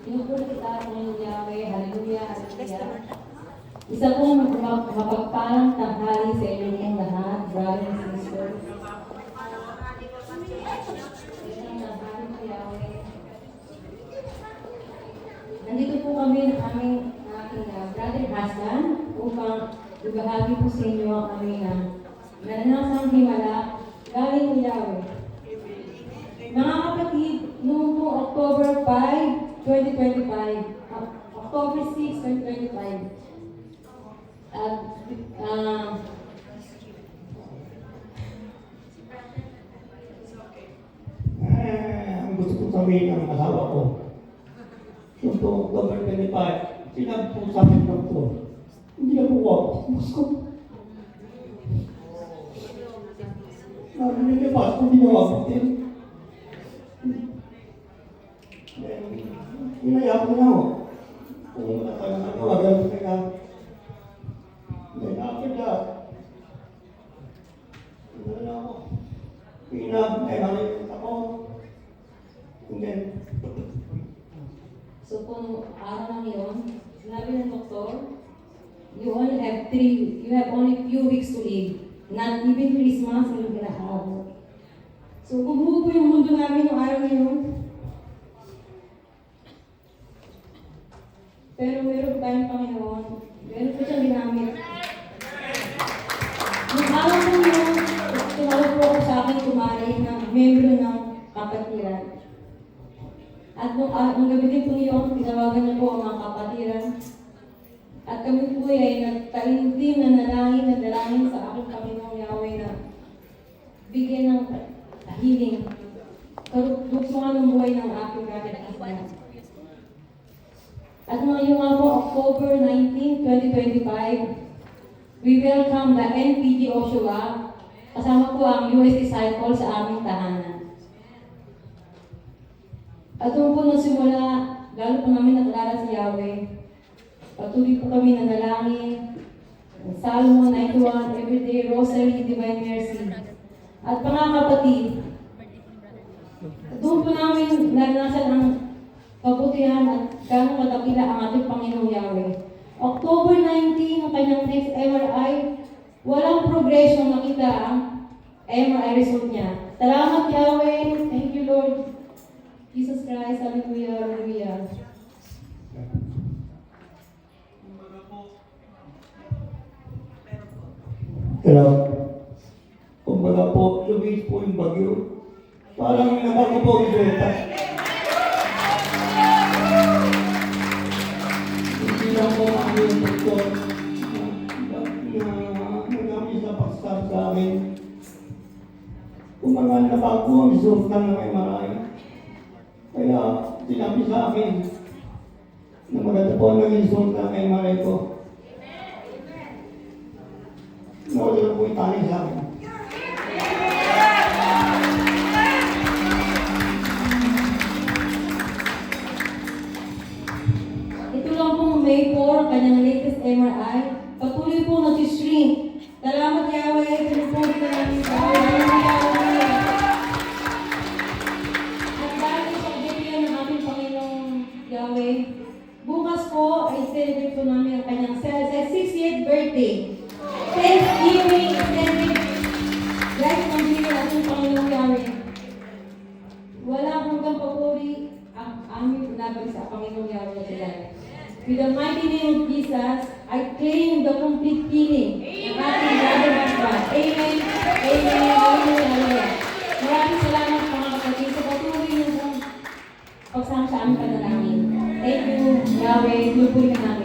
Pinupuri kita ng Yahweh, hallelujah, hallelujah. Isa pong mapagpalang tanghali sa inyong lahat, brothers and sisters. Isang tanghali sa Yahweh. Nandito po kami ng aking brother Hassan upang ibahagi po sa inyo ang aming nananasang himala galing ng Yahweh. Mga kapatid, noong po October 5, 2025, October 6, 2025, ang gusto ko sabihin ng asawa ko, yung po, October 25, sinabi po sa akin doktor, hindi na po ako, gusto ko. Narinig niya pa, kung ginawa ko din. Hinayaan ko na ako. Kung wala tayo nagawagan ko kaya. Then after that, ano na ako. Pinag-evaluate ako. And then, so kung araw lang yun, sinabi ng doktor, you have only few weeks to live. Not even Christmas, yung ginahabot. So kung buo po yung mundo namin yung araw na yun, pero meron tayong Panginoon, meron po siyang ginamit. Yung araw po yun, tumawag po ako sa akin kumari na membro ng kapatiran. At nung gabi din po yun, tinawagan niyo po ang mga kapatiran. At kami po ay nagtaimtim na nalangin sa aking Panginoong Yahweh na bigyan ng healing. Karugtungan ng buhay ng aking brother Hassan. At ngayong po, October 19, 2025, we welcome the NPG Oshua, kasama po ang US Disciple sa aming tahanan. At doon po nagsimula, lalo po namin nakilala si Yahweh. Patuloy po kami nanalangin, Salmo 91, Everyday, Rosary, Divine Mercy. At mga kapatid, doon po namin naranasan ang kabutihan at gano'ng kadakila ang ating Panginoong Yahweh. October 19, ang kanyang next MRI, walang progression nakita ang MRI result niya. Salamat Yahweh, thank you Lord Jesus Christ, hallelujah, hallelujah. pero, kumbaga po, lumis po yung bagyo. Parang nabago po yung resulta. Hindi lang po ang yung doktor na nagamit sa pag-start sa amin. Kumbaga nabago ang resulta ng MRI. Kaya sinabi sa akin na maganda po ang naging result ng MRI ko. Nawala na po yung tali sa akin. Ito lang pong May 4, kanyang latest MRI. Patuloy po nag-shrink. Salamat Yahweh, pinupuri na namin sa Yahweh. At dahil sa bigyan ng aming Panginoong Yahweh, bukas po ay celebrate po namin ang kanyang 60th birthday. Thanksgiving, guys, pambili natin Panginoong Yahweh. Wala hanggang papuri ang aming pinabalik sa Panginoong Yahweh today. With the mighty name of Jesus, I claim the complete healing ng ating brother Hassan. Amen, amen, amen. Maraming salamat mga kapatid sa patuloy ng pagsama sa aming panalangin. Thank you, Yahweh. Tulpulin na namin.